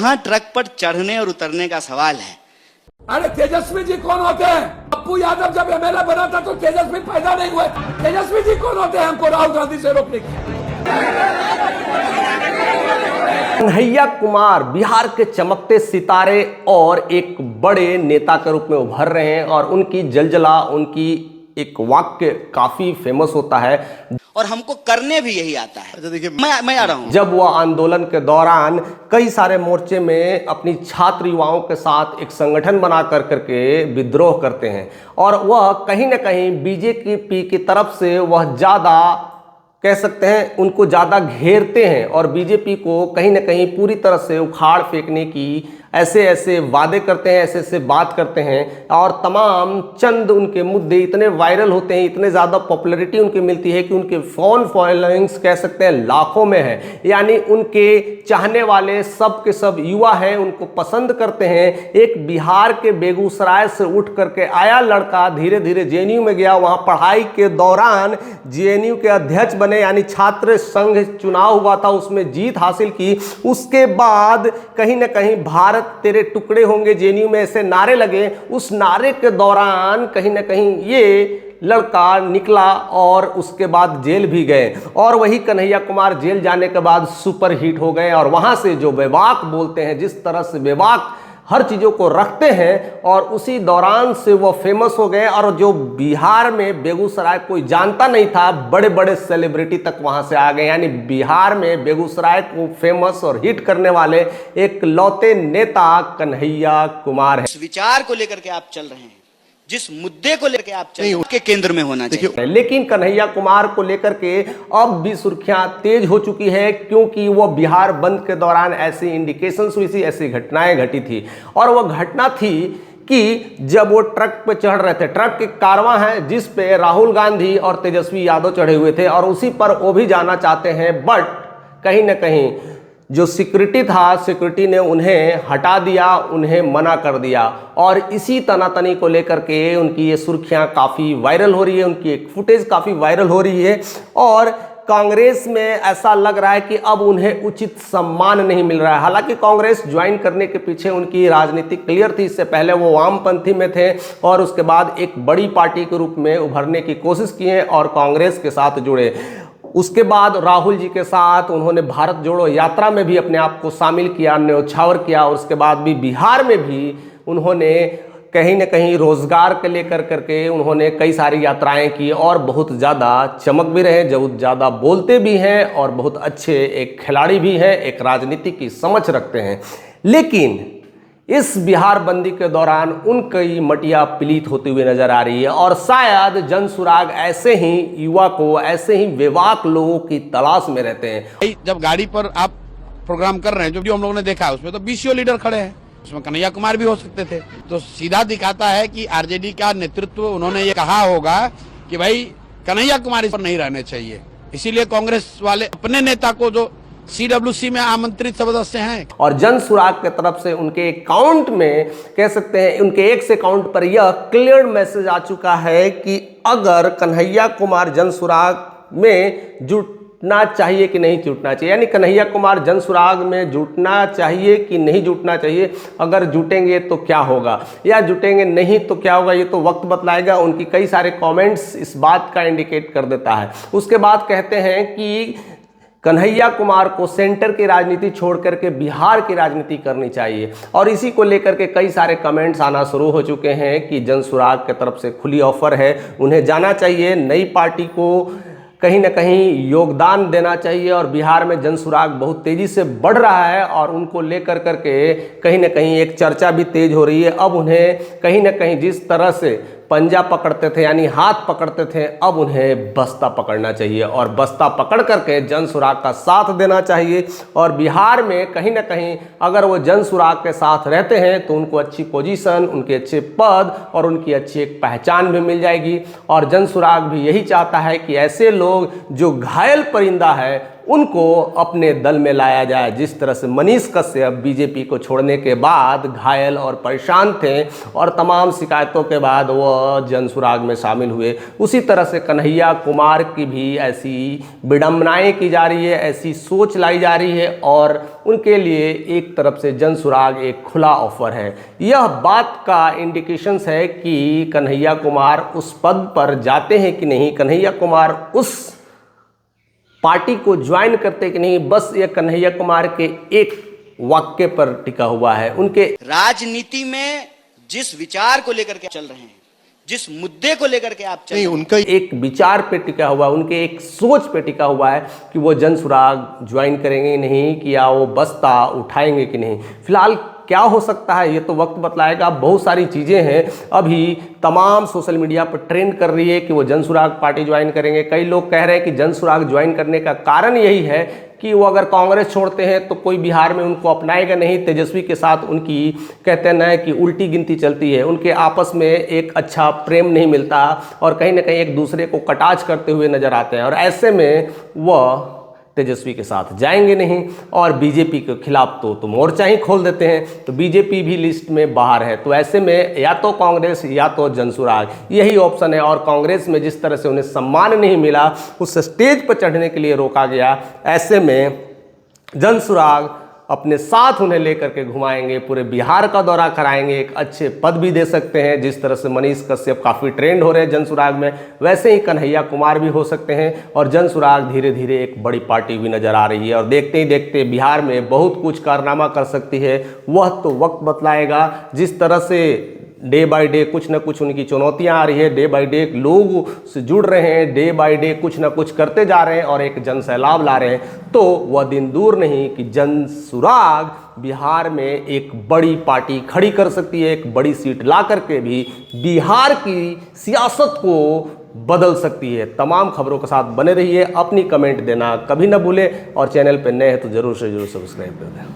हाँ, ट्रक पर चढ़ने और उतरने का सवाल है। अरे तेजस्वी जी कौन होते हैं? पप्पू यादव जब एमएलए बना था तो तेजस्वी पैदा नहीं हुए। तेजस्वी जी कौन होते हैं हमको राहुल गांधी से रोकने के? कन्हैया कुमार बिहार के चमकते सितारे और एक बड़े नेता के रूप में उभर रहे हैं और उनकी जलजला, उनकी एक वाक्य काफी फेमस होता है और हमको करने भी यही आता है। अच्छा देखिए, मैं आ रहा हूं। जब वह आंदोलन के दौरान कई सारे मोर्चे में अपनी छात्र युवाओं के साथ एक संगठन बना करके विद्रोह करते हैं और वह कहीं ना कहीं बीजेपी की तरफ से वह ज़्यादा कह सकते हैं उनको ज़्यादा घेरते हैं और बीजेपी को कहीं ना कहीं पूरी तरह से उखाड़ फेंकने की ऐसे ऐसे वादे करते हैं, ऐसे ऐसे बात करते हैं और तमाम चंद उनके मुद्दे इतने वायरल होते हैं, इतने ज़्यादा पॉपुलैरिटी उनकी मिलती है कि उनके फॉन फॉलोइंग्स कह सकते हैं लाखों में है। यानी उनके चाहने वाले सब के सब युवा हैं, उनको पसंद करते हैं। एक बिहार के बेगूसराय से उठ करके आया लड़का धीरे धीरे जेएनयू में गया, वहाँ पढ़ाई के दौरान जेएनयू के अध्यक्ष बने, यानी छात्र संघ चुनाव हुआ था, उसमें जीत हासिल की। उसके बाद कहीं ना कहीं भारत तेरे टुकड़े होंगे जेएनयू में ऐसे नारे लगे। उस नारे के दौरान कहीं ना कहीं ये लड़का निकला और उसके बाद जेल भी गए और वही कन्हैया कुमार जेल जाने के बाद सुपर हिट हो गए और वहां से जो बेबाक बोलते हैं, जिस तरह से बेबाक हर चीज़ों को रखते हैं और उसी दौरान से वो फेमस हो गए। और जो बिहार में बेगूसराय कोई जानता नहीं था, बड़े बड़े सेलिब्रिटी तक वहां से आ गए। यानी बिहार में बेगूसराय को फेमस और हिट करने वाले एक लौते नेता कन्हैया कुमार है। जिस विचार को लेकर के आप चल रहे हैं, जिस मुद्दे को लेकर के आप चल रहे हैं, उसके केंद्र में होना चाहिए। लेकिन कन्हैया कुमार को लेकर के अब भी सुर्खियां तेज हो चुकी है क्योंकि वो बिहार बंद के दौरान ऐसी इंडिकेशंस हुई थी, ऐसी घटनाएं घटी थी। और वो घटना थी कि जब वो ट्रक पे चढ़ रहे थे, ट्रक एक कारवां है जिस पे राहुल गांधी और तेजस्वी यादव चढ़े हुए थे और उसी पर वो भी जाना चाहते हैं, बट कहीं ना कहीं जो सिक्योरिटी था, सिक्योरिटी ने उन्हें हटा दिया, उन्हें मना कर दिया। और इसी तनातनी को लेकर के उनकी ये सुर्खियां काफ़ी वायरल हो रही है, उनकी एक फुटेज काफ़ी वायरल हो रही है और कांग्रेस में ऐसा लग रहा है कि अब उन्हें उचित सम्मान नहीं मिल रहा है। हालांकि कांग्रेस ज्वाइन करने के पीछे उनकी राजनीति क्लियर थी, इससे पहले वो वामपंथी में थे और उसके बाद एक बड़ी पार्टी के रूप में उभरने की कोशिश किए और कांग्रेस के साथ जुड़े। उसके बाद राहुल जी के साथ उन्होंने भारत जोड़ो यात्रा में भी अपने आप को शामिल किया, न्योछावर किया और उसके बाद भी बिहार में भी उन्होंने कहीं ना कहीं रोजगार के लेकर करके उन्होंने कई सारी यात्राएं की और बहुत ज़्यादा चमक भी रहे, बहुत ज़्यादा बोलते भी हैं और बहुत अच्छे एक खिलाड़ी भी हैं, एक राजनीति की समझ रखते हैं। लेकिन इस बिहार बंदी के दौरान उनकी मटिया पलीत होती हुई नजर आ रही है और शायद जनसुराग ऐसे ही युवा को, ऐसे ही बेबाक लोगों की तलाश में रहते हैं। जब गाड़ी पर आप प्रोग्राम कर रहे हैं, जो हमलोगों ने देखा उसमें तो बीसीओ लीडर खड़े हैं, उसमें कन्हैया कुमार भी हो सकते थे। तो सीधा दिखाता है कि आरजेडी का नेतृत्व, उन्होंने ये कहा होगा कि भाई कन्हैया कुमार इस पर नहीं रहने चाहिए, इसीलिए कांग्रेस वाले अपने नेता को जो सीडब्ल्यूसी में आमंत्रित सदस्य हैं और जनसुराग की तरफ से उनके अकाउंट में कह सकते हैं, उनके एक्स अकाउंट पर यह क्लियर मैसेज आ चुका है कि अगर कन्हैया कुमार जनसुराग में जुटना चाहिए कि नहीं जुटना चाहिए, यानी कन्हैया कुमार जनसुराग में जुटना चाहिए कि नहीं जुटना चाहिए, अगर जुटेंगे तो क्या होगा या जुटेंगे नहीं तो क्या होगा, ये तो वक्त बतलाएगा। उनकी कई सारे कमेंट्स इस बात का इंडिकेट कर देता है। उसके बाद कहते हैं कि कन्हैया कुमार को सेंटर की राजनीति छोड़ करके बिहार की राजनीति करनी चाहिए और इसी को लेकर के कई सारे कमेंट्स आना शुरू हो चुके हैं कि जनसुराग की तरफ से खुली ऑफर है, उन्हें जाना चाहिए, नई पार्टी को कहीं ना कहीं योगदान देना चाहिए और बिहार में जनसुराग बहुत तेज़ी से बढ़ रहा है और उनको लेकर करके कहीं ना कहीं एक चर्चा भी तेज हो रही है। अब उन्हें कहीं ना कहीं जिस तरह से पंजा पकड़ते थे, यानी हाथ पकड़ते थे, अब उन्हें बस्ता पकड़ना चाहिए और बस्ता पकड़ करके जनसुराग का साथ देना चाहिए। और बिहार में कहीं ना कहीं अगर वो जनसुराग के साथ रहते हैं तो उनको अच्छी पोजीशन, उनके अच्छे पद और उनकी अच्छी एक पहचान भी मिल जाएगी। और जनसुराग भी यही चाहता है कि ऐसे लोग जो घायल परिंदा है उनको अपने दल में लाया जाए। जिस तरह से मनीष कश्यप बीजेपी को छोड़ने के बाद घायल और परेशान थे और तमाम शिकायतों के बाद वह जनसुराग में शामिल हुए, उसी तरह से कन्हैया कुमार की भी ऐसी विडंबनाएं की जा रही है, ऐसी सोच लाई जा रही है और उनके लिए एक तरफ से जनसुराग एक खुला ऑफर है। यह बात का इंडिकेशंस है कि कन्हैया कुमार उस पद पर जाते हैं कि नहीं, कन्हैया कुमार उस पार्टी को ज्वाइन करते कि नहीं, बस यह कन्हैया कुमार के एक वाक्य पर टिका हुआ है। उनके राजनीति में जिस विचार को लेकर के चल रहे हैं, जिस मुद्दे को लेकर के आप चल रहे हैं, उनका एक विचार पे टिका हुआ है, उनके एक सोच पे टिका हुआ है कि वो जनसुराग ज्वाइन करेंगे नहीं, कि या वो बस्ता उठाएंगे कि नहीं। फिलहाल क्या हो सकता है ये तो वक्त बतलाएगा। बहुत सारी चीज़ें हैं, अभी तमाम सोशल मीडिया पर ट्रेंड कर रही है कि वो जनसुराग पार्टी ज्वाइन करेंगे। कई लोग कह रहे हैं कि जनसुराग ज्वाइन करने का कारण यही है कि वो अगर कांग्रेस छोड़ते हैं तो कोई बिहार में उनको अपनाएगा नहीं। तेजस्वी के साथ उनकी कहते हैं कि उल्टी गिनती चलती है, उनके आपस में एक अच्छा प्रेम नहीं मिलता और कहीं ना कहीं एक दूसरे को कटाच करते हुए नजर आते हैं और ऐसे में वह तेजस्वी के साथ जाएंगे नहीं और बीजेपी के खिलाफ तो मोर्चा ही खोल देते हैं, तो बीजेपी भी लिस्ट में बाहर है। तो ऐसे में या तो कांग्रेस या तो जनसुराग, यही ऑप्शन है। और कांग्रेस में जिस तरह से उन्हें सम्मान नहीं मिला, उस स्टेज पर चढ़ने के लिए रोका गया, ऐसे में जनसुराग अपने साथ उन्हें लेकर के घुमाएंगे, पूरे बिहार का दौरा कराएंगे, एक अच्छे पद भी दे सकते हैं। जिस तरह से मनीष कश्यप काफ़ी ट्रेंड हो रहे हैं जनसुराग में, वैसे ही कन्हैया कुमार भी हो सकते हैं और जनसुराग धीरे धीरे एक बड़ी पार्टी भी नजर आ रही है और देखते ही देखते बिहार में बहुत कुछ कारनामा कर सकती है। वह तो वक्त बतलाएगा। जिस तरह से डे बाय डे कुछ ना कुछ उनकी चुनौतियां आ रही है, डे बाय डे लोग से जुड़ रहे हैं, डे बाय डे कुछ ना कुछ करते जा रहे हैं और एक जन सैलाब ला रहे हैं, तो वह दिन दूर नहीं कि जनसुराग बिहार में एक बड़ी पार्टी खड़ी कर सकती है, एक बड़ी सीट ला करके भी बिहार की सियासत को बदल सकती है। तमाम खबरों के साथ बने रहिए, अपनी कमेंट देना कभी ना भूलें और चैनल पर नए हैं तो जरूर से जरूर सब्सक्राइब कर दें।